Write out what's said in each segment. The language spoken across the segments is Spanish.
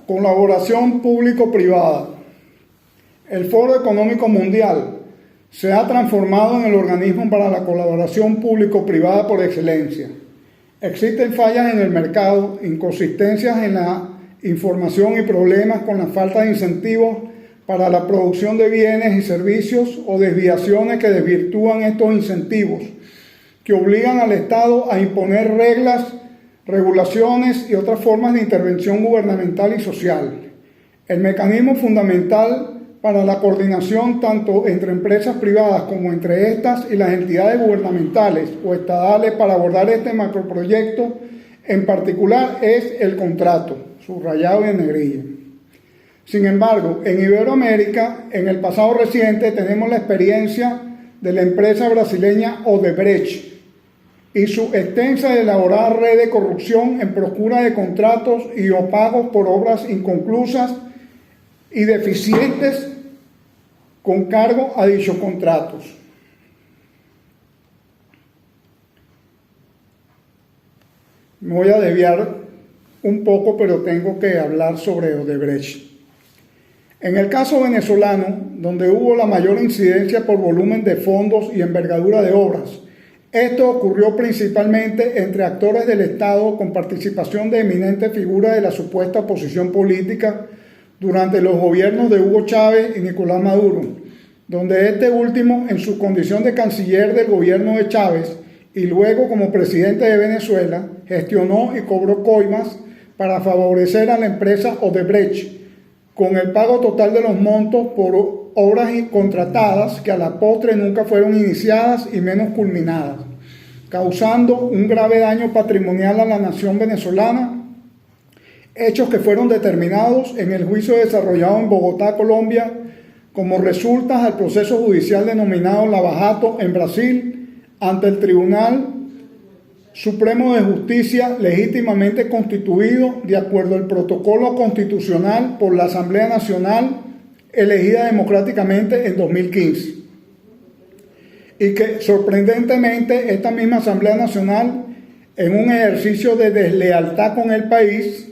Colaboración público-privada. El Foro Económico Mundial se ha transformado en el organismo para la colaboración público-privada por excelencia. Existen fallas en el mercado, inconsistencias en la información y problemas con la falta de incentivos para la producción de bienes y servicios o desviaciones que desvirtúan estos incentivos, que obligan al Estado a imponer reglas, regulaciones y otras formas de intervención gubernamental y social. El mecanismo fundamental para la coordinación tanto entre empresas privadas como entre estas y las entidades gubernamentales o estadales para abordar este macroproyecto en particular es el contrato, subrayado en negrilla. Sin embargo, en Iberoamérica, en el pasado reciente, tenemos la experiencia de la empresa brasileña Odebrecht y su extensa y elaborada red de corrupción en procura de contratos y o pagos por obras inconclusas y deficientes con cargo a dichos contratos. Me voy a desviar un poco, pero tengo que hablar sobre Odebrecht. En el caso venezolano, donde hubo la mayor incidencia por volumen de fondos y envergadura de obras, esto ocurrió principalmente entre actores del Estado con participación de eminentes figuras de la supuesta oposición política durante los gobiernos de Hugo Chávez y Nicolás Maduro, donde este último, en su condición de canciller del gobierno de Chávez y luego como presidente de Venezuela, gestionó y cobró coimas para favorecer a la empresa Odebrecht, con el pago total de los montos por obras contratadas que a la postre nunca fueron iniciadas y menos culminadas, causando un grave daño patrimonial a la nación venezolana, hechos que fueron determinados en el juicio desarrollado en Bogotá, Colombia, como resultas al proceso judicial denominado Lava-Jato en Brasil, ante el Tribunal Supremo de Justicia legítimamente constituido de acuerdo al protocolo constitucional por la Asamblea Nacional elegida democráticamente en 2015. Y que sorprendentemente esta misma Asamblea Nacional, en un ejercicio de deslealtad con el país,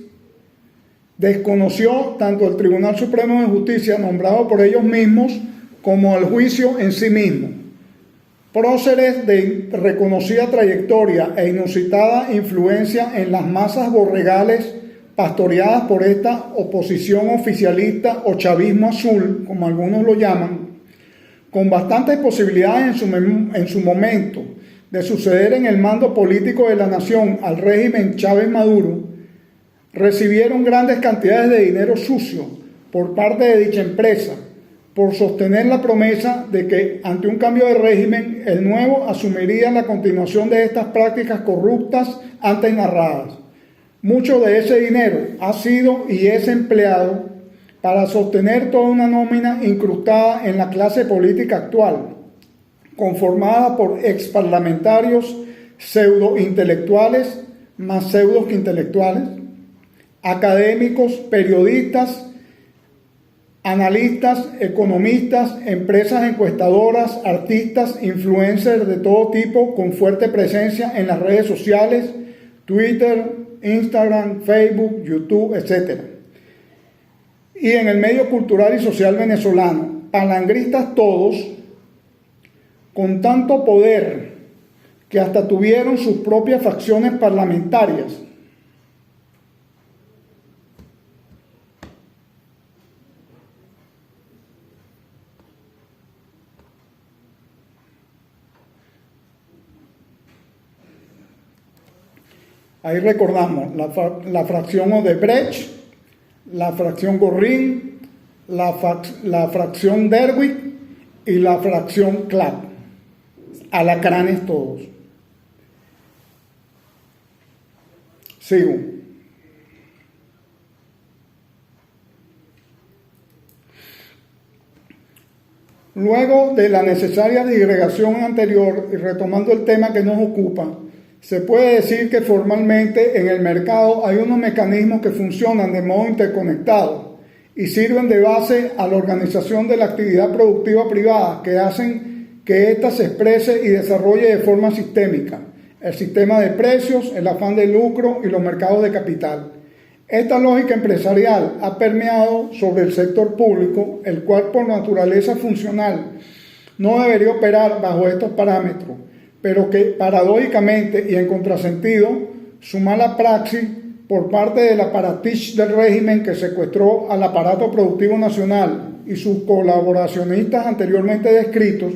desconoció tanto el Tribunal Supremo de Justicia nombrado por ellos mismos como el juicio en sí mismo. Próceres de reconocida trayectoria e inusitada influencia en las masas borregales pastoreadas por esta oposición oficialista o chavismo azul, como algunos lo llaman, con bastantes posibilidades en su momento de suceder en el mando político de la nación al régimen Chávez Maduro, recibieron grandes cantidades de dinero sucio por parte de dicha empresa, por sostener la promesa de que ante un cambio de régimen, el nuevo asumiría la continuación de estas prácticas corruptas antes narradas. Mucho de ese dinero ha sido y es empleado para sostener toda una nómina incrustada en la clase política actual, conformada por exparlamentarios pseudo-intelectuales, más pseudos que intelectuales, académicos, periodistas, analistas, economistas, empresas encuestadoras, artistas, influencers de todo tipo con fuerte presencia en las redes sociales, Twitter, Instagram, Facebook, YouTube, etc. Y en el medio cultural y social venezolano, palangristas todos, con tanto poder que hasta tuvieron sus propias facciones parlamentarias. Ahí recordamos la fracción Odebrecht, la fracción Gorrín, la fracción Derwick y la fracción Clap. Alacranes todos. Sigo. Luego de la necesaria digregación anterior y retomando el tema que nos ocupa, se puede decir que formalmente en el mercado hay unos mecanismos que funcionan de modo interconectado y sirven de base a la organización de la actividad productiva privada que hacen que ésta se exprese y desarrolle de forma sistémica. El sistema de precios, el afán de lucro y los mercados de capital. Esta lógica empresarial ha permeado sobre el sector público, el cual por naturaleza funcional no debería operar bajo estos parámetros, pero que paradójicamente y en contrasentido, su mala praxis por parte del aparatich del régimen que secuestró al aparato productivo nacional y sus colaboracionistas anteriormente descritos,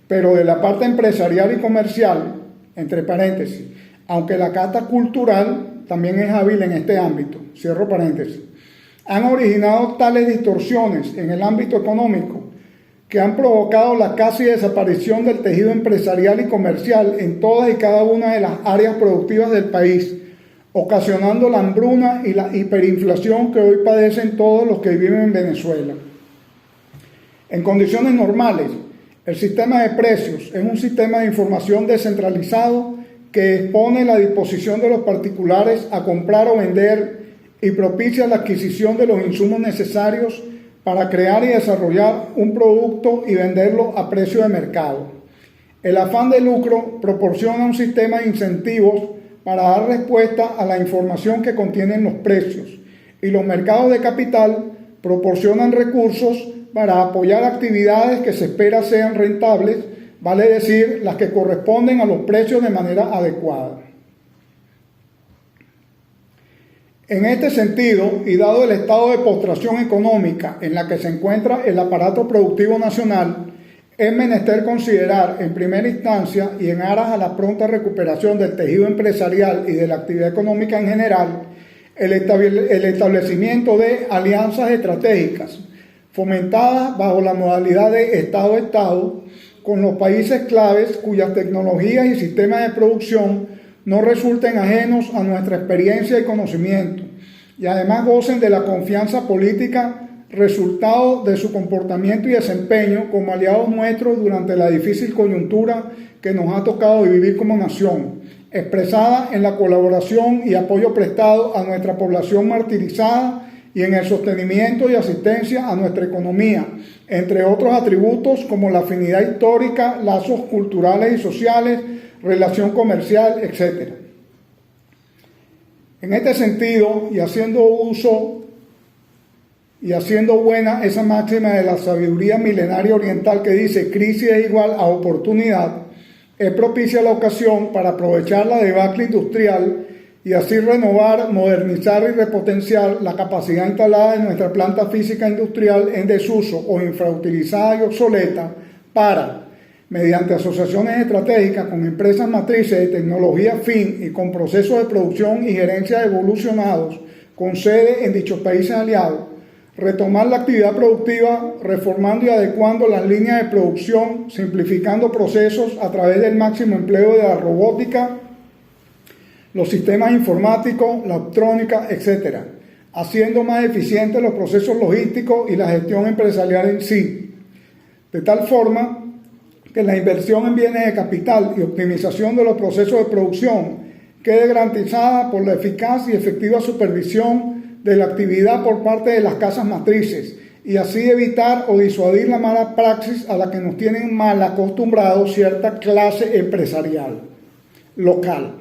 pero de la parte empresarial y comercial, entre paréntesis, aunque la casta cultural también es hábil en este ámbito, cierro paréntesis, han originado tales distorsiones en el ámbito económico que han provocado la casi desaparición del tejido empresarial y comercial en todas y cada una de las áreas productivas del país, ocasionando la hambruna y la hiperinflación que hoy padecen todos los que viven en Venezuela. En condiciones normales, el sistema de precios es un sistema de información descentralizado que expone la disposición de los particulares a comprar o vender y propicia la adquisición de los insumos necesarios para crear y desarrollar un producto y venderlo a precio de mercado. El afán de lucro proporciona un sistema de incentivos para dar respuesta a la información que contienen los precios, y los mercados de capital proporcionan recursos para apoyar actividades que se espera sean rentables, vale decir, las que corresponden a los precios de manera adecuada. En este sentido, y dado el estado de postración económica en la que se encuentra el aparato productivo nacional, es menester considerar en primera instancia y en aras a la pronta recuperación del tejido empresarial y de la actividad económica en general, el establecimiento de alianzas estratégicas fomentadas bajo la modalidad de Estado-Estado con los países claves cuyas tecnologías y sistemas de producción no resulten ajenos a nuestra experiencia y conocimiento, y además gocen de la confianza política resultado de su comportamiento y desempeño como aliados nuestros durante la difícil coyuntura que nos ha tocado vivir como nación, expresada en la colaboración y apoyo prestado a nuestra población martirizada y en el sostenimiento y asistencia a nuestra economía, entre otros atributos como la afinidad histórica, lazos culturales y sociales, relación comercial, etc. En este sentido, y haciendo uso y haciendo buena esa máxima de la sabiduría milenaria oriental que dice crisis es igual a oportunidad, es propicia la ocasión para aprovechar la debacle industrial y así renovar, modernizar y repotenciar la capacidad instalada en nuestra planta física industrial en desuso o infrautilizada y obsoleta para, mediante asociaciones estratégicas con empresas matrices de tecnología fin y con procesos de producción y gerencia evolucionados con sede en dichos países aliados, retomar la actividad productiva reformando y adecuando las líneas de producción, simplificando procesos a través del máximo empleo de la robótica, los sistemas informáticos, la electrónica, etc., haciendo más eficientes los procesos logísticos y la gestión empresarial en sí, de tal forma que la inversión en bienes de capital y optimización de los procesos de producción quede garantizada por la eficaz y efectiva supervisión de la actividad por parte de las casas matrices y así evitar o disuadir la mala praxis a la que nos tienen mal acostumbrados cierta clase empresarial local,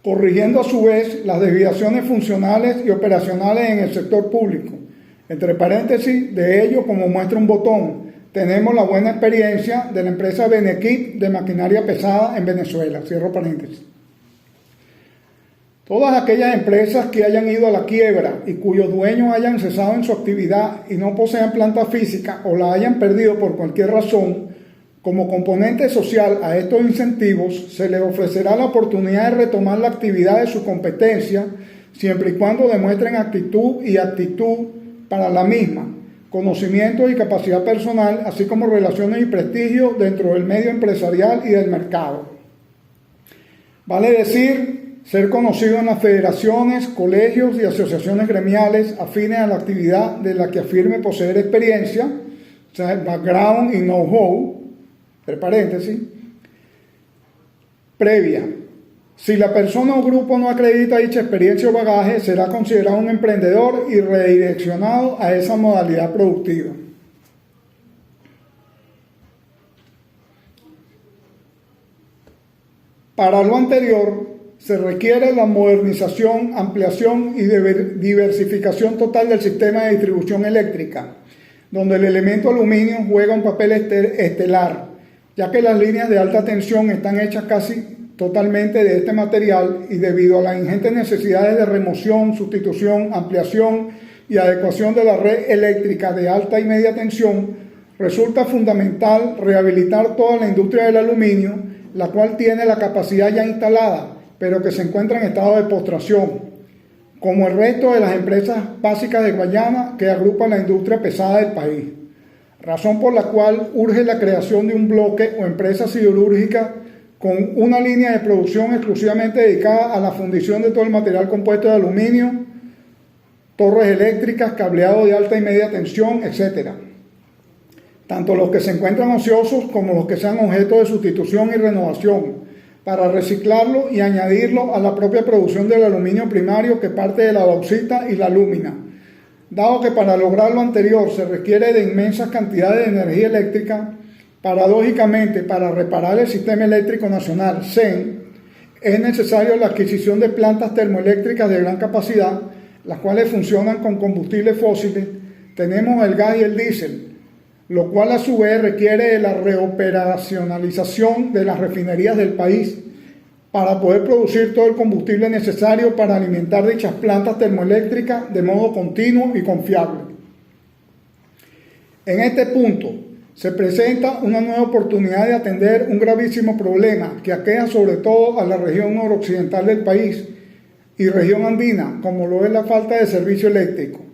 corrigiendo a su vez las desviaciones funcionales y operacionales en el sector público. Entre paréntesis, de ello, como muestra un botón, tenemos la buena experiencia de la empresa Benequip de maquinaria pesada en Venezuela, cierro paréntesis. Todas aquellas empresas que hayan ido a la quiebra y cuyos dueños hayan cesado en su actividad y no posean planta física o la hayan perdido por cualquier razón, como componente social a estos incentivos, se les ofrecerá la oportunidad de retomar la actividad de su competencia, siempre y cuando demuestren actitud para la misma, conocimiento y capacidad personal, así como relaciones y prestigio dentro del medio empresarial y del mercado. Vale decir, ser conocido en las federaciones, colegios y asociaciones gremiales afines a la actividad de la que afirme poseer experiencia, o sea, el background y know-how, entre paréntesis, previa. Si la persona o grupo no acredita dicha experiencia o bagaje, será considerado un emprendedor y redireccionado a esa modalidad productiva. Para lo anterior, se requiere la modernización, ampliación y diversificación total del sistema de distribución eléctrica, donde el elemento aluminio juega un papel estelar, ya que las líneas de alta tensión están hechas casi totalmente de este material y debido a las ingentes necesidades de remoción, sustitución, ampliación y adecuación de la red eléctrica de alta y media tensión, resulta fundamental rehabilitar toda la industria del aluminio, la cual tiene la capacidad ya instalada, pero que se encuentra en estado de postración, como el resto de las empresas básicas de Guayana que agrupan la industria pesada del país, razón por la cual urge la creación de un bloque o empresa siderúrgica con una línea de producción exclusivamente dedicada a la fundición de todo el material compuesto de aluminio, torres eléctricas, cableado de alta y media tensión, etc. Tanto los que se encuentran ociosos como los que sean objeto de sustitución y renovación, para reciclarlo y añadirlo a la propia producción del aluminio primario que parte de la bauxita y la alúmina. Dado que para lograr lo anterior se requiere de inmensas cantidades de energía eléctrica, paradójicamente, para reparar el Sistema Eléctrico Nacional, SEN, es necesario la adquisición de plantas termoeléctricas de gran capacidad, las cuales funcionan con combustibles fósiles. Tenemos el gas y el diésel, lo cual a su vez requiere de la reoperacionalización de las refinerías del país para poder producir todo el combustible necesario para alimentar dichas plantas termoeléctricas de modo continuo y confiable. En este punto, se presenta una nueva oportunidad de atender un gravísimo problema que aqueja sobre todo a la región noroccidental del país y región andina, como lo es la falta de servicio eléctrico.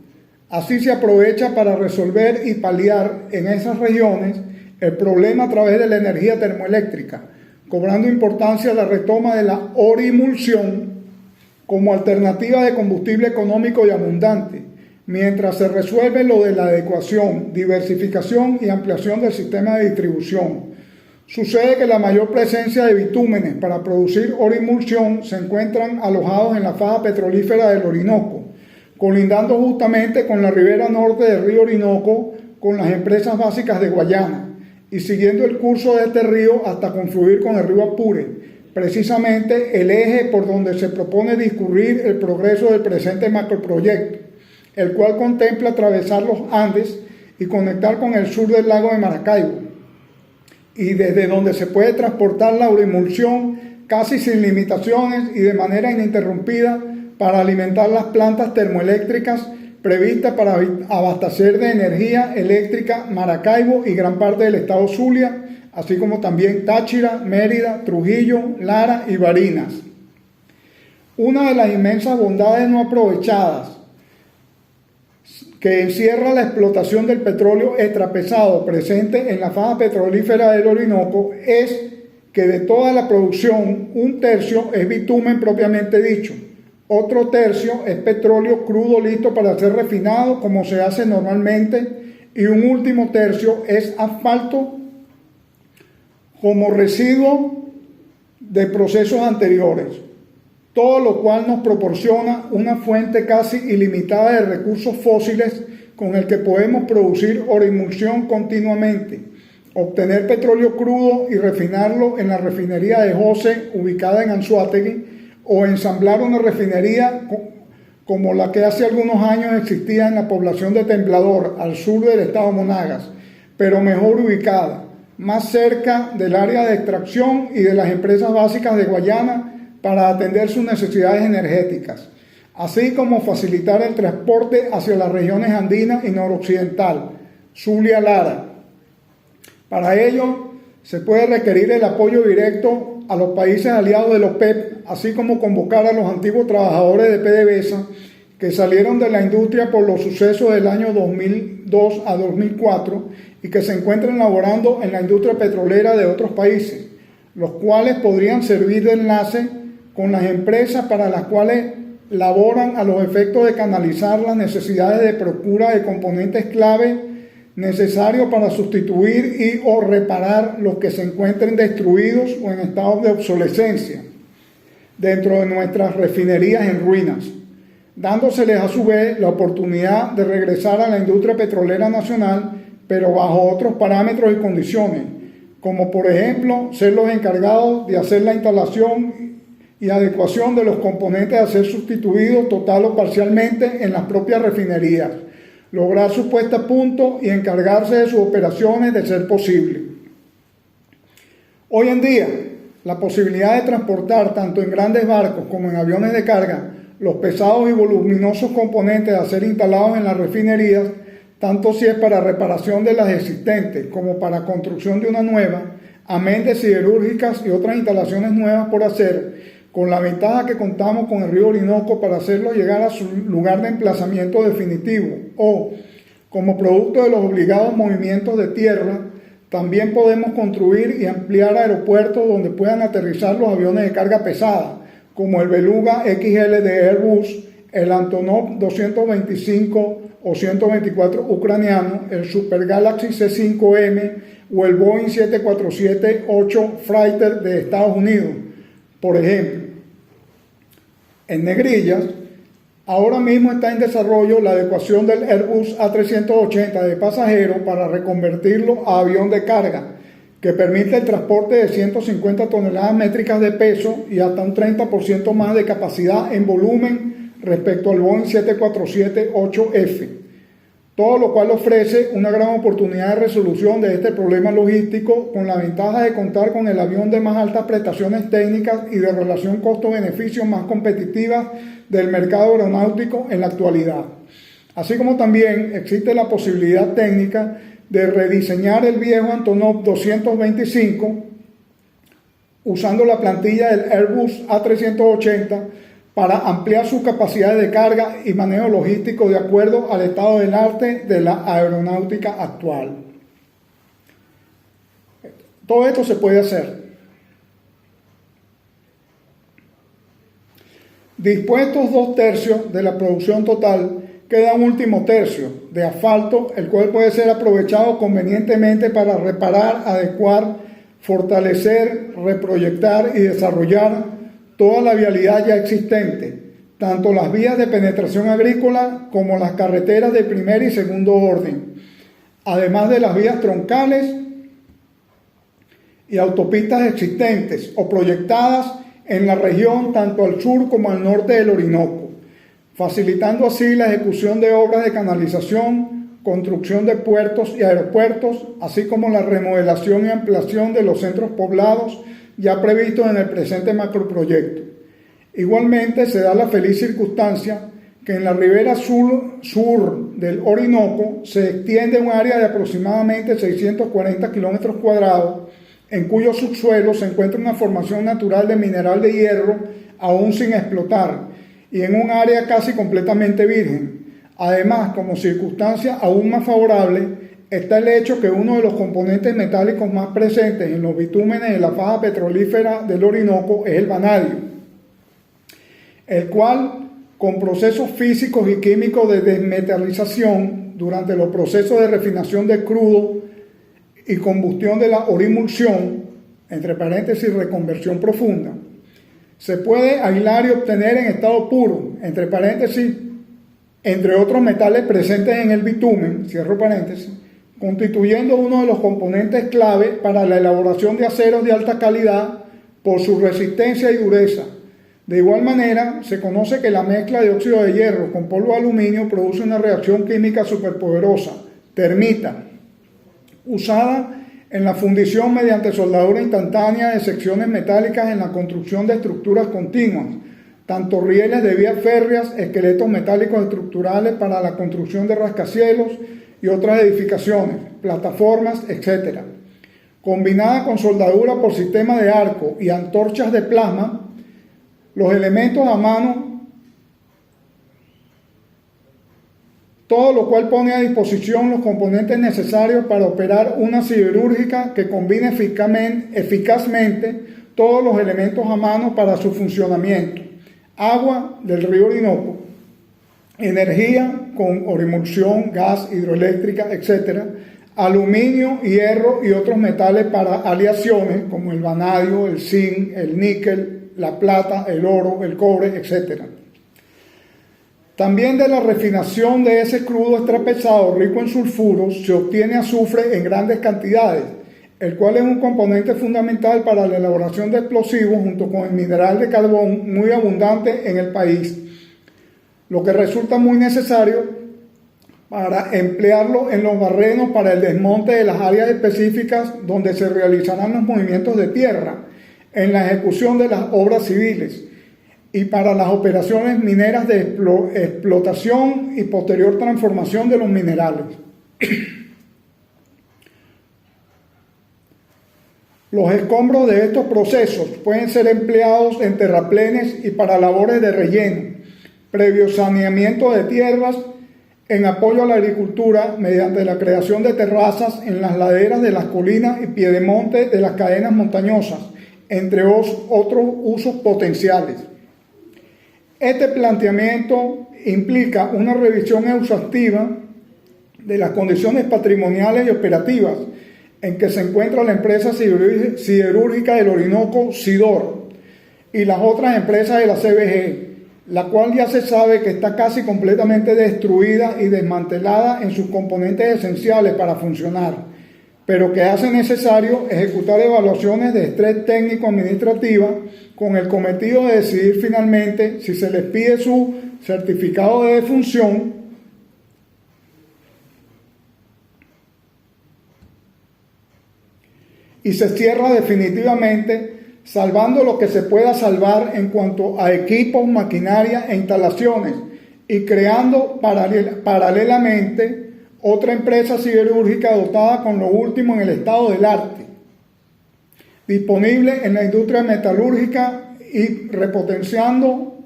Así se aprovecha para resolver y paliar en esas regiones el problema a través de la energía termoeléctrica, cobrando importancia la retoma de la orimulsión como alternativa de combustible económico y abundante, mientras se resuelve lo de la adecuación, diversificación y ampliación del sistema de distribución. Sucede que la mayor presencia de bitúmenes para producir orimulsión se encuentran alojados en la faja petrolífera del Orinoco, colindando justamente con la ribera norte del río Orinoco, con las empresas básicas de Guayana, y siguiendo el curso de este río hasta confluir con el río Apure, precisamente el eje por donde se propone discurrir el progreso del presente macroproyecto, el cual contempla atravesar los Andes y conectar con el sur del lago de Maracaibo, y desde donde se puede transportar la orimulsión casi sin limitaciones y de manera ininterrumpida para alimentar las plantas termoeléctricas previstas para abastecer de energía eléctrica Maracaibo y gran parte del estado Zulia, así como también Táchira, Mérida, Trujillo, Lara y Barinas. Una de las inmensas bondades no aprovechadas que encierra la explotación del petróleo extrapesado presente en la faja petrolífera del Orinoco es que de toda la producción, un tercio es bitumen propiamente dicho, otro tercio es petróleo crudo listo para ser refinado como se hace normalmente y un último tercio es asfalto como residuo de procesos anteriores, todo lo cual nos proporciona una fuente casi ilimitada de recursos fósiles con el que podemos producir orimulsión continuamente, obtener petróleo crudo y refinarlo en la refinería de Jose, ubicada en Anzoátegui, o ensamblar una refinería como la que hace algunos años existía en la población de Temblador, al sur del estado Monagas, pero mejor ubicada, más cerca del área de extracción y de las empresas básicas de Guayana, para atender sus necesidades energéticas, así como facilitar el transporte hacia las regiones andinas y noroccidental, Zulia, Lara. Para ello, se puede requerir el apoyo directo a los países aliados de la OPEP, así como convocar a los antiguos trabajadores de PDVSA que salieron de la industria por los sucesos del año 2002 a 2004 y que se encuentran laborando en la industria petrolera de otros países, los cuales podrían servir de enlace con las empresas para las cuales laboran a los efectos de canalizar las necesidades de procura de componentes clave necesarios para sustituir y o reparar los que se encuentren destruidos o en estado de obsolescencia dentro de nuestras refinerías en ruinas, dándoseles a su vez la oportunidad de regresar a la industria petrolera nacional, pero bajo otros parámetros y condiciones, como por ejemplo ser los encargados de hacer la instalación y adecuación de los componentes a ser sustituidos total o parcialmente en las propias refinerías, lograr su puesta a punto y encargarse de sus operaciones de ser posible. Hoy en día, la posibilidad de transportar tanto en grandes barcos como en aviones de carga los pesados y voluminosos componentes a ser instalados en las refinerías, tanto si es para reparación de las existentes como para construcción de una nueva, amén de siderúrgicas y otras instalaciones nuevas por hacer, con la ventaja que contamos con el río Orinoco para hacerlo llegar a su lugar de emplazamiento definitivo, o, como producto de los obligados movimientos de tierra, también podemos construir y ampliar aeropuertos donde puedan aterrizar los aviones de carga pesada, como el Beluga XL de Airbus, el Antonov 225 o 124 ucraniano, el Super Galaxy C5M o el Boeing 747-8 Freighter de Estados Unidos. Por ejemplo, en negrillas, ahora mismo está en desarrollo la adecuación del Airbus A380 de pasajeros para reconvertirlo a avión de carga, que permite el transporte de 150 toneladas métricas de peso y hasta un 30% más de capacidad en volumen respecto al Boeing 747-8F, todo lo cual ofrece una gran oportunidad de resolución de este problema logístico, con la ventaja de contar con el avión de más altas prestaciones técnicas y de relación costo-beneficio más competitiva del mercado aeronáutico en la actualidad. Así como también existe la posibilidad técnica de rediseñar el viejo Antonov 225 usando la plantilla del Airbus A380 para ampliar sus capacidades de carga y manejo logístico de acuerdo al estado del arte de la aeronáutica actual. Todo esto se puede hacer. Dispuestos 2/3 de la producción total, queda un último tercio de asfalto, el cual puede ser aprovechado convenientemente para reparar, adecuar, fortalecer, reproyectar y desarrollar toda la vialidad ya existente, tanto las vías de penetración agrícola como las carreteras de primer y segundo orden, además de las vías troncales y autopistas existentes o proyectadas en la región tanto al sur como al norte del Orinoco, facilitando así la ejecución de obras de canalización, construcción de puertos y aeropuertos, así como la remodelación y ampliación de los centros poblados ya previstos en el presente macroproyecto. Igualmente se da la feliz circunstancia que en la ribera sur del Orinoco se extiende un área de aproximadamente 640 kilómetros cuadrados, en cuyo subsuelo se encuentra una formación natural de mineral de hierro aún sin explotar y en un área casi completamente virgen. Además, como circunstancia aún más favorable, está el hecho que uno de los componentes metálicos más presentes en los bitúmenes de la faja petrolífera del Orinoco es el vanadio, el cual, con procesos físicos y químicos de desmetalización durante los procesos de refinación de crudo y combustión de la orimulsión, entre paréntesis reconversión profunda, se puede aislar y obtener en estado puro, entre paréntesis, entre otros metales presentes en el bitumen, cierro paréntesis, constituyendo uno de los componentes clave para la elaboración de aceros de alta calidad por su resistencia y dureza. De igual manera, se conoce que la mezcla de óxido de hierro con polvo de aluminio produce una reacción química superpoderosa, termita, usada en la fundición mediante soldadura instantánea de secciones metálicas en la construcción de estructuras continuas, tanto rieles de vías férreas, esqueletos metálicos estructurales para la construcción de rascacielos y otras edificaciones, plataformas, etc. Combinada con soldadura por sistema de arco y antorchas de plasma, los elementos a mano, todo lo cual pone a disposición los componentes necesarios para operar una siderúrgica que combine eficazmente todos los elementos a mano para su funcionamiento: agua del río Orinoco, energía con orimulsión, gas, hidroeléctrica, etc., aluminio, hierro y otros metales para aleaciones como el vanadio, el zinc, el níquel, la plata, el oro, el cobre, etc. También de la refinación de ese crudo extrapesado rico en sulfuros se obtiene azufre en grandes cantidades, el cual es un componente fundamental para la elaboración de explosivos junto con el mineral de carbón muy abundante en el país, lo que resulta muy necesario para emplearlo en los barrenos para el desmonte de las áreas específicas donde se realizarán los movimientos de tierra, en la ejecución de las obras civiles y para las operaciones mineras de explotación y posterior transformación de los minerales. Los escombros de estos procesos pueden ser empleados en terraplenes y para labores de relleno, previo saneamiento de tierras, en apoyo a la agricultura mediante la creación de terrazas en las laderas de las colinas y piedemonte de las cadenas montañosas, entre otros usos potenciales. Este planteamiento implica una revisión exhaustiva de las condiciones patrimoniales y operativas en que se encuentra la empresa siderúrgica del Orinoco, Sidor, y las otras empresas de la CBG, la cual ya se sabe que está casi completamente destruida y desmantelada en sus componentes esenciales para funcionar, pero que hace necesario ejecutar evaluaciones de estrés técnico-administrativa con el cometido de decidir finalmente si se les pide su certificado de defunción y se cierra definitivamente, salvando lo que se pueda salvar en cuanto a equipos, maquinaria e instalaciones, y creando paralelamente otra empresa siderúrgica dotada con lo último en el estado del arte, disponible en la industria metalúrgica y repotenciando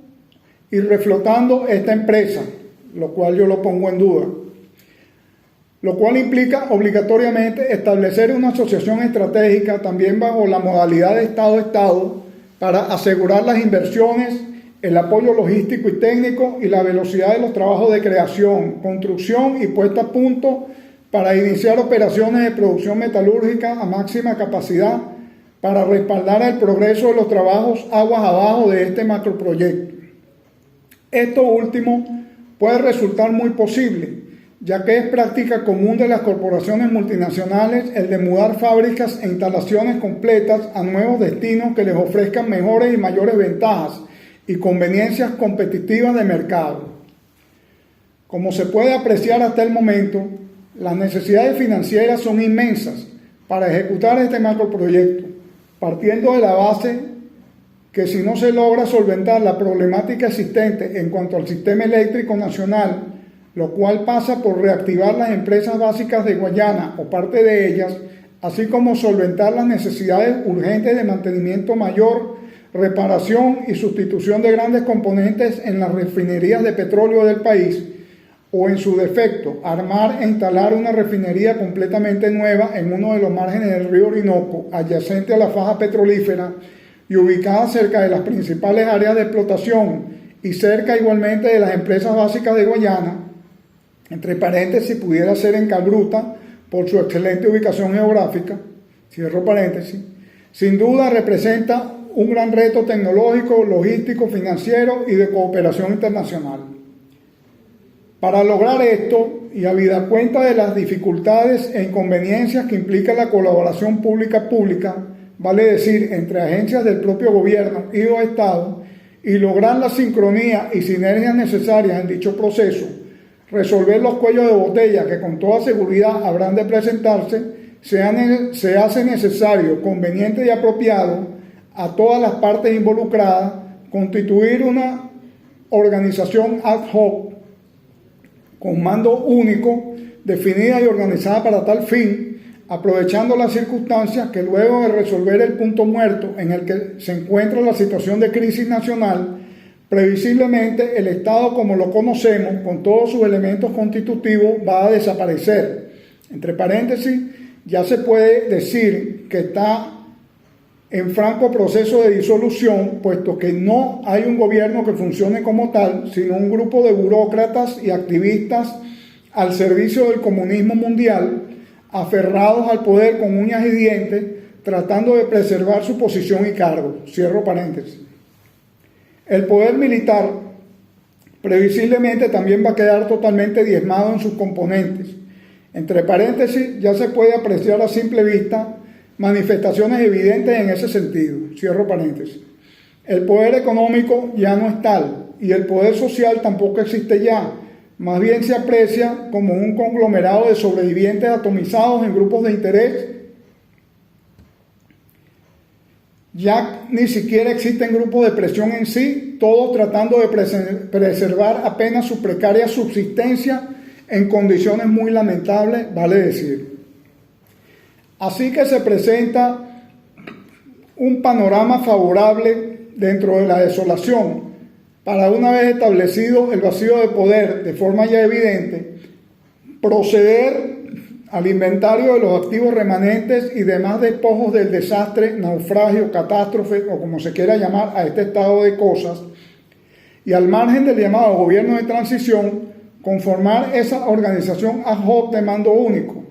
y reflotando esta empresa, lo cual yo lo pongo en duda. Lo cual implica obligatoriamente establecer una asociación estratégica también bajo la modalidad de Estado-Estado para asegurar las inversiones, el apoyo logístico y técnico y la velocidad de los trabajos de creación, construcción y puesta a punto para iniciar operaciones de producción metalúrgica a máxima capacidad para respaldar el progreso de los trabajos aguas abajo de este macroproyecto. Esto último puede resultar muy posible, ya que es práctica común de las corporaciones multinacionales el de mudar fábricas e instalaciones completas a nuevos destinos que les ofrezcan mejores y mayores ventajas y conveniencias competitivas de mercado. Como se puede apreciar hasta el momento, las necesidades financieras son inmensas para ejecutar este macroproyecto, partiendo de la base que si no se logra solventar la problemática existente en cuanto al sistema eléctrico nacional, lo cual pasa por reactivar las empresas básicas de Guayana o parte de ellas, así como solventar las necesidades urgentes de mantenimiento mayor, reparación y sustitución de grandes componentes en las refinerías de petróleo del país, o en su defecto, armar e instalar una refinería completamente nueva en uno de los márgenes del río Orinoco, adyacente a la faja petrolífera y ubicada cerca de las principales áreas de explotación y cerca igualmente de las empresas básicas de Guayana, entre paréntesis, pudiera ser en Cabruta, por su excelente ubicación geográfica, cierro paréntesis, sin duda representa un gran reto tecnológico, logístico, financiero y de cooperación internacional. Para lograr esto, y habida cuenta de las dificultades e inconveniencias que implica la colaboración pública-pública, vale decir, entre agencias del propio gobierno y los estados, y lograr la sincronía y sinergias necesarias en dicho proceso, resolver los cuellos de botella que con toda seguridad habrán de presentarse, se hace necesario, conveniente y apropiado a todas las partes involucradas constituir una organización ad hoc con mando único, definida y organizada para tal fin, aprovechando las circunstancias que luego de resolver el punto muerto en el que se encuentra la situación de crisis nacional, previsiblemente el Estado como lo conocemos, con todos sus elementos constitutivos, va a desaparecer. Entre paréntesis, ya se puede decir que está en franco proceso de disolución, puesto que no hay un gobierno que funcione como tal, sino un grupo de burócratas y activistas al servicio del comunismo mundial, aferrados al poder con uñas y dientes, tratando de preservar su posición y cargo. Cierro paréntesis. El poder militar previsiblemente también va a quedar totalmente diezmado en sus componentes. Entre paréntesis, ya se puede apreciar a simple vista manifestaciones evidentes en ese sentido. Cierro paréntesis. El poder económico ya no es tal y el poder social tampoco existe ya. Más bien se aprecia como un conglomerado de sobrevivientes atomizados en grupos de interés. Ya ni siquiera existen grupos de presión en sí, todos tratando de preservar apenas su precaria subsistencia en condiciones muy lamentables, vale decir. Así que se presenta un panorama favorable dentro de la desolación para, una vez establecido el vacío de poder de forma ya evidente, proceder al inventario de los activos remanentes y demás despojos del desastre, naufragio, catástrofe o como se quiera llamar a este estado de cosas, y al margen del llamado gobierno de transición, conformar esa organización ad hoc de mando único,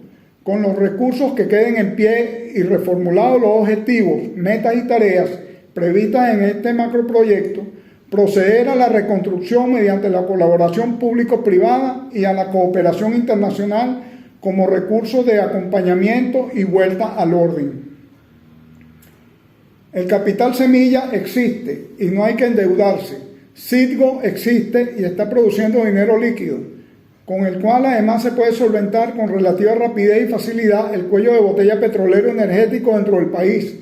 con los recursos que queden en pie y reformulados los objetivos, metas y tareas previstas en este macroproyecto, proceder a la reconstrucción mediante la colaboración público-privada y a la cooperación internacional como recursos de acompañamiento y vuelta al orden. El capital semilla existe y no hay que endeudarse. Citgo existe y está produciendo dinero líquido, con el cual además se puede solventar con relativa rapidez y facilidad el cuello de botella petrolero energético dentro del país.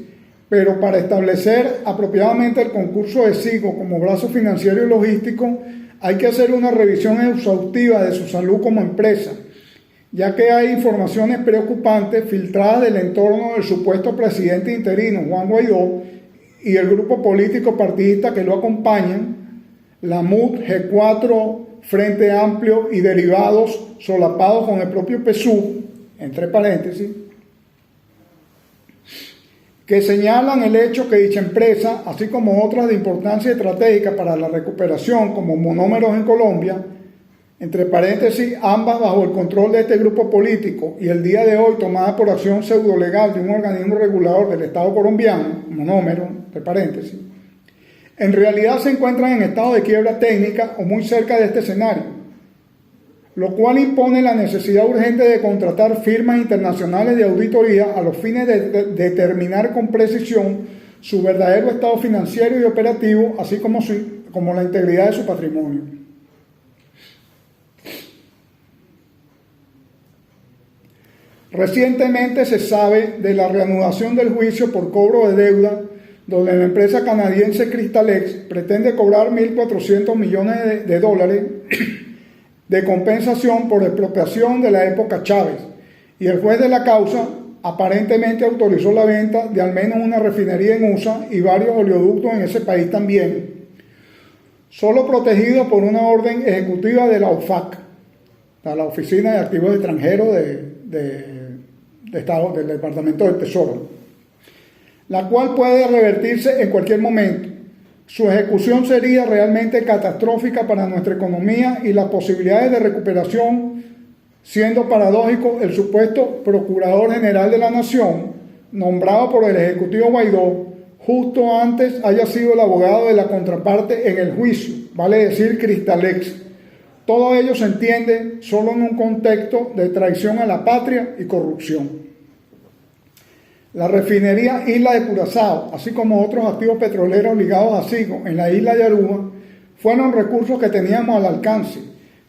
Pero para establecer apropiadamente el concurso de Citgo como brazo financiero y logístico, hay que hacer una revisión exhaustiva de su salud como empresa, ya que hay informaciones preocupantes filtradas del entorno del supuesto presidente interino, Juan Guaidó, y el grupo político partidista que lo acompañan, la MUD, G4, Frente Amplio y derivados solapados con el propio PSUV, entre paréntesis, que señalan el hecho que dicha empresa, así como otras de importancia estratégica para la recuperación, como Monómeros en Colombia, entre paréntesis, ambas bajo el control de este grupo político y el día de hoy tomada por acción pseudolegal de un organismo regulador del Estado colombiano, Monómero, entre paréntesis, en realidad se encuentran en estado de quiebra técnica o muy cerca de este escenario, lo cual impone la necesidad urgente de contratar firmas internacionales de auditoría a los fines de determinar con precisión su verdadero estado financiero y operativo, así como la integridad de su patrimonio. Recientemente se sabe de la reanudación del juicio por cobro de deuda, donde la empresa canadiense Crystalex pretende cobrar 1.400 millones de dólares de compensación por expropiación de la época Chávez, y el juez de la causa aparentemente autorizó la venta de al menos una refinería en USA y varios oleoductos en ese país también, solo protegido por una orden ejecutiva de la OFAC, la Oficina de Activos Extranjeros de Estado, del Departamento del Tesoro, la cual puede revertirse en cualquier momento. Su ejecución sería realmente catastrófica para nuestra economía y las posibilidades de recuperación, siendo paradójico el supuesto Procurador General de la Nación, nombrado por el Ejecutivo Guaidó, justo antes haya sido el abogado de la contraparte en el juicio, vale decir Crystalex. Todo ello se entiende solo en un contexto de traición a la patria y corrupción. La refinería Isla de Curazao, así como otros activos petroleros ligados a Citgo en la isla de Aruba, fueron recursos que teníamos al alcance,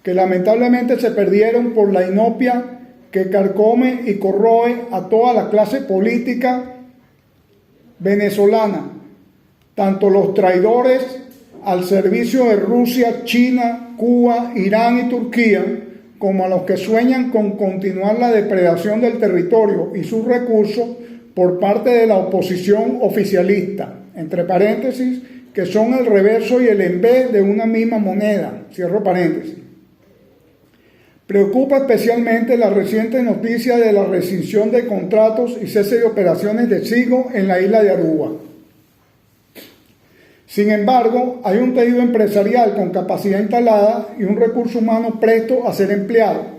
que lamentablemente se perdieron por la inopia que carcome y corroe a toda la clase política venezolana, tanto los traidores al servicio de Rusia, China, Cuba, Irán y Turquía, como a los que sueñan con continuar la depredación del territorio y sus recursos por parte de la oposición oficialista, entre paréntesis, que son el reverso y el en vez de una misma moneda, cierro paréntesis. Preocupa especialmente la reciente noticia de la rescisión de contratos y cese de operaciones de Citgo en la isla de Aruba. Sin embargo, hay un tejido empresarial con capacidad instalada y un recurso humano presto a ser empleado.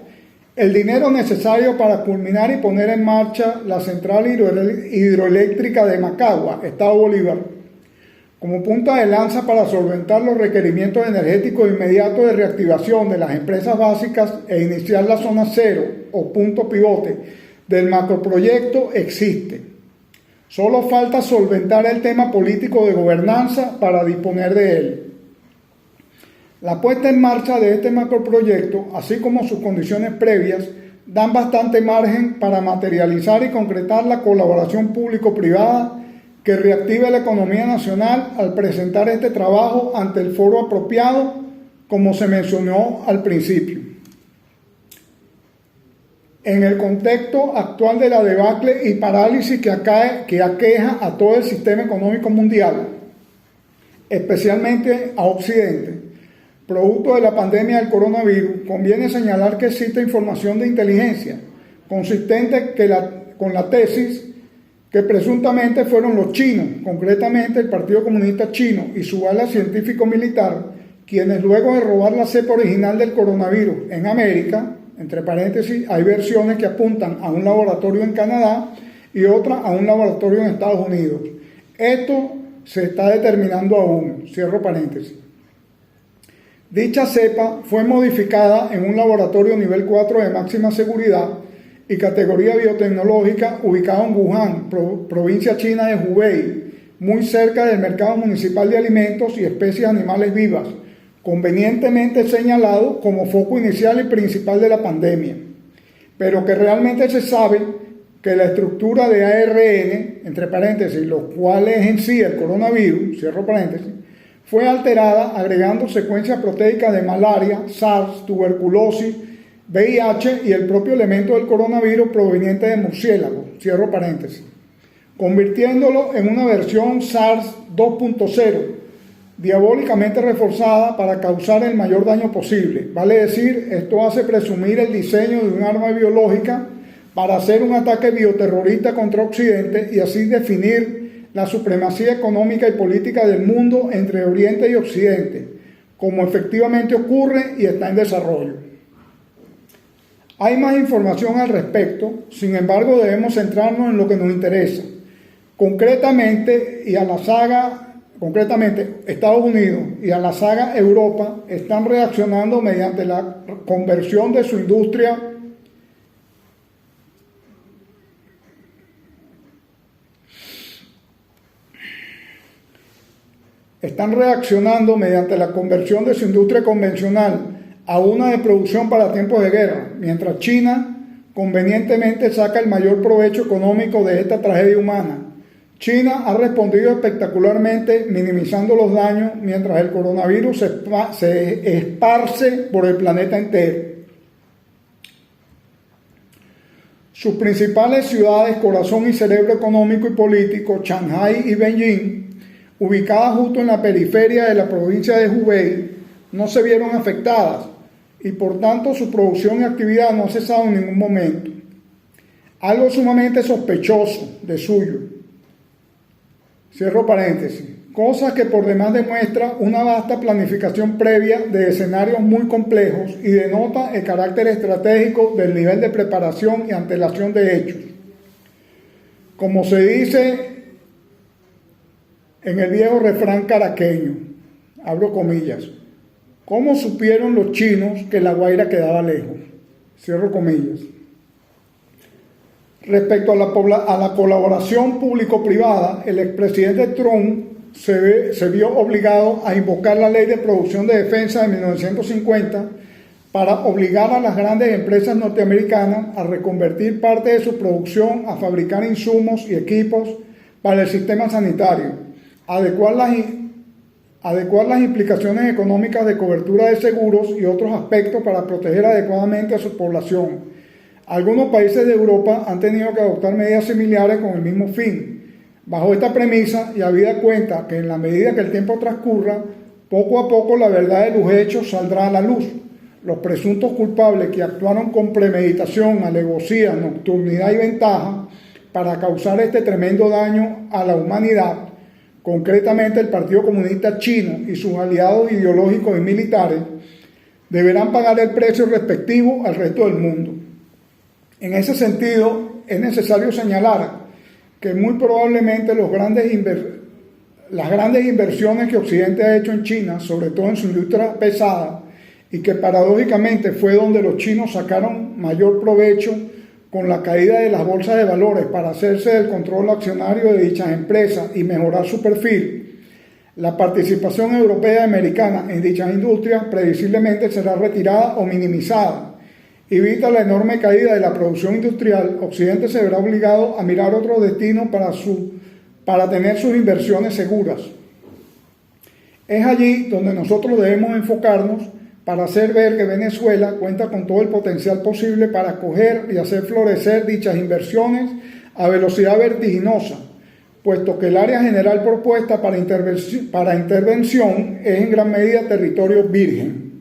El dinero necesario para culminar y poner en marcha la central hidroeléctrica de Macagua, Estado Bolívar, como punta de lanza para solventar los requerimientos energéticos inmediatos de reactivación de las empresas básicas e iniciar la zona cero o punto pivote del macroproyecto existe. Solo falta solventar el tema político de gobernanza para disponer de él. La puesta en marcha de este macroproyecto, así como sus condiciones previas, dan bastante margen para materializar y concretar la colaboración público-privada que reactive la economía nacional al presentar este trabajo ante el foro apropiado, como se mencionó al principio. En el contexto actual de la debacle y parálisis que aqueja a todo el sistema económico mundial, especialmente a Occidente, producto de la pandemia del coronavirus, conviene señalar que existe información de inteligencia consistente con la tesis que presuntamente fueron los chinos, concretamente el Partido Comunista Chino y su ala científico-militar, quienes luego de robar la cepa original del coronavirus en América, entre paréntesis, hay versiones que apuntan a un laboratorio en Canadá y otras a un laboratorio en Estados Unidos. Esto se está determinando aún, cierro paréntesis. Dicha cepa fue modificada en un laboratorio nivel 4 de máxima seguridad y categoría biotecnológica ubicado en Wuhan, provincia china de Hubei, muy cerca del mercado municipal de alimentos y especies animales vivas, convenientemente señalado como foco inicial y principal de la pandemia, pero que realmente se sabe que la estructura de ARN, entre paréntesis, los cuales en sí el coronavirus, cierro paréntesis, fue alterada agregando secuencias proteicas de malaria, SARS, tuberculosis, VIH y el propio elemento del coronavirus proveniente de murciélagos, cierro paréntesis, convirtiéndolo en una versión SARS 2.0, diabólicamente reforzada para causar el mayor daño posible. Vale decir, esto hace presumir el diseño de un arma biológica para hacer un ataque bioterrorista contra Occidente y así definir la supremacía económica y política del mundo entre Oriente y Occidente, como efectivamente ocurre y está en desarrollo. Hay más información al respecto, sin embargo debemos centrarnos en lo que nos interesa. Concretamente Estados Unidos y a la saga Europa están reaccionando mediante la conversión de su industria convencional a una de producción para tiempos de guerra, mientras China convenientemente saca el mayor provecho económico de esta tragedia humana. China ha respondido espectacularmente minimizando los daños mientras el coronavirus se esparce por el planeta entero. Sus principales ciudades, corazón y cerebro económico y político, Shanghái y Beijing, ubicadas justo en la periferia de la provincia de Hubei, no se vieron afectadas y por tanto su producción y actividad no ha cesado en ningún momento. Algo sumamente sospechoso de suyo. Cierro paréntesis. Cosa que por demás demuestra una vasta planificación previa de escenarios muy complejos y denota el carácter estratégico del nivel de preparación y antelación de hechos. Como se dice en el viejo refrán caraqueño, abro comillas, ¿cómo supieron los chinos que La Guaira quedaba lejos? Cierro comillas. Respecto a la colaboración público-privada, el expresidente Trump se vio obligado a invocar la Ley de Producción de Defensa de 1950 para obligar a las grandes empresas norteamericanas a reconvertir parte de su producción a fabricar insumos y equipos para el sistema sanitario, adecuar las implicaciones económicas de cobertura de seguros y otros aspectos para proteger adecuadamente a su población. Algunos países de Europa han tenido que adoptar medidas similares con el mismo fin. Bajo esta premisa, y habida cuenta que en la medida que el tiempo transcurra, poco a poco la verdad de los hechos saldrá a la luz. Los presuntos culpables que actuaron con premeditación, alevosía, nocturnidad y ventaja para causar este tremendo daño a la humanidad, concretamente el Partido Comunista Chino y sus aliados ideológicos y militares, deberán pagar el precio respectivo al resto del mundo. En ese sentido, es necesario señalar que muy probablemente las grandes inversiones que Occidente ha hecho en China, sobre todo en su industria pesada, y que paradójicamente fue donde los chinos sacaron mayor provecho con la caída de las bolsas de valores para hacerse del control accionario de dichas empresas y mejorar su perfil, la participación europea y americana en dichas industrias previsiblemente será retirada o minimizada. Evita la enorme caída de la producción industrial, Occidente se verá obligado a mirar otro destino para tener sus inversiones seguras. Es allí donde nosotros debemos enfocarnos para hacer ver que Venezuela cuenta con todo el potencial posible para acoger y hacer florecer dichas inversiones a velocidad vertiginosa, puesto que el área general propuesta para intervención es en gran medida territorio virgen.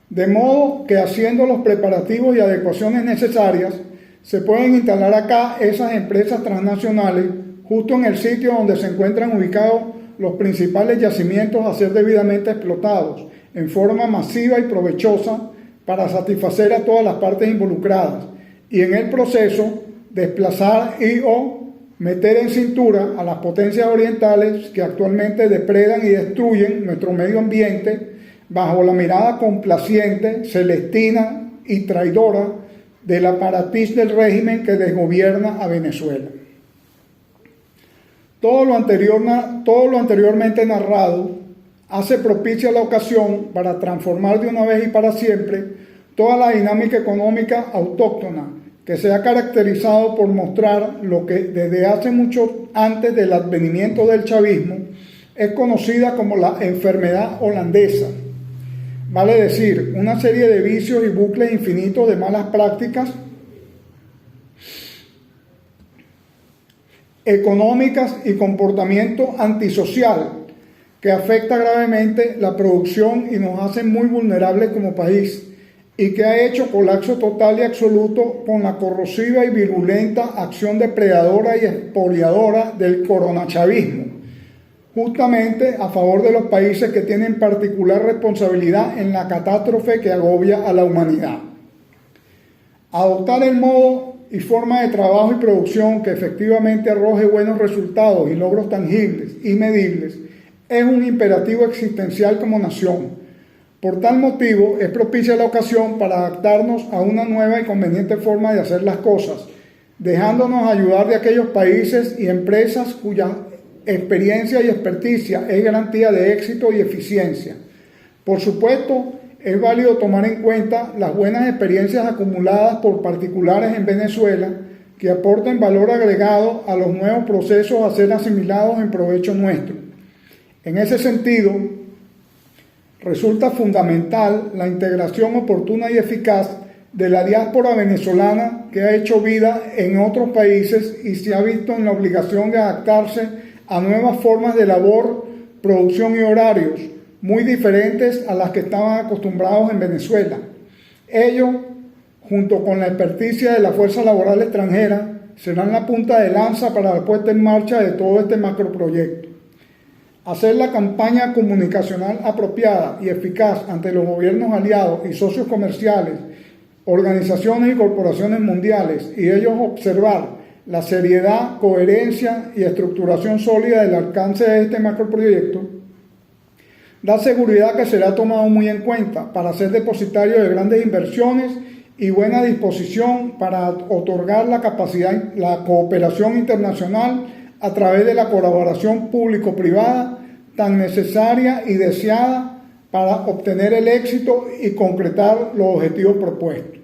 De modo que haciendo los preparativos y adecuaciones necesarias, se pueden instalar acá esas empresas transnacionales justo en el sitio donde se encuentran ubicados los principales yacimientos a ser debidamente explotados en forma masiva y provechosa para satisfacer a todas las partes involucradas y en el proceso desplazar o meter en cintura a las potencias orientales que actualmente depredan y destruyen nuestro medio ambiente bajo la mirada complaciente, celestina y traidora del aparatiz del régimen que desgobierna a Venezuela. Todo lo anteriormente narrado hace propicia la ocasión para transformar de una vez y para siempre toda la dinámica económica autóctona que se ha caracterizado por mostrar lo que desde hace mucho antes del advenimiento del chavismo es conocida como la enfermedad holandesa. Vale decir, una serie de vicios y bucles infinitos de malas prácticas económicas y comportamiento antisocial que afecta gravemente la producción y nos hace muy vulnerables como país y que ha hecho colapso total y absoluto con la corrosiva y virulenta acción depredadora y expoliadora del coronachavismo, justamente a favor de los países que tienen particular responsabilidad en la catástrofe que agobia a la humanidad. Adoptar el modo y forma de trabajo y producción que efectivamente arroje buenos resultados y logros tangibles y medibles es un imperativo existencial como nación. Por tal motivo, es propicia la ocasión para adaptarnos a una nueva y conveniente forma de hacer las cosas, dejándonos ayudar de aquellos países y empresas cuya experiencia y experticia es garantía de éxito y eficiencia. Por supuesto, es válido tomar en cuenta las buenas experiencias acumuladas por particulares en Venezuela que aporten valor agregado a los nuevos procesos a ser asimilados en provecho nuestro. En ese sentido, resulta fundamental la integración oportuna y eficaz de la diáspora venezolana que ha hecho vida en otros países y se ha visto en la obligación de adaptarse a nuevas formas de labor, producción y horarios muy diferentes a las que estaban acostumbrados en Venezuela. Ello, junto con la experticia de la fuerza laboral extranjera, serán la punta de lanza para la puesta en marcha de todo este macroproyecto. Hacer la campaña comunicacional apropiada y eficaz ante los gobiernos aliados y socios comerciales, organizaciones y corporaciones mundiales, y ellos observar la seriedad, coherencia y estructuración sólida del alcance de este macroproyecto, da seguridad que será tomado muy en cuenta para ser depositario de grandes inversiones y buena disposición para otorgar la capacidad, la cooperación internacional a través de la colaboración público-privada tan necesaria y deseada para obtener el éxito y concretar los objetivos propuestos.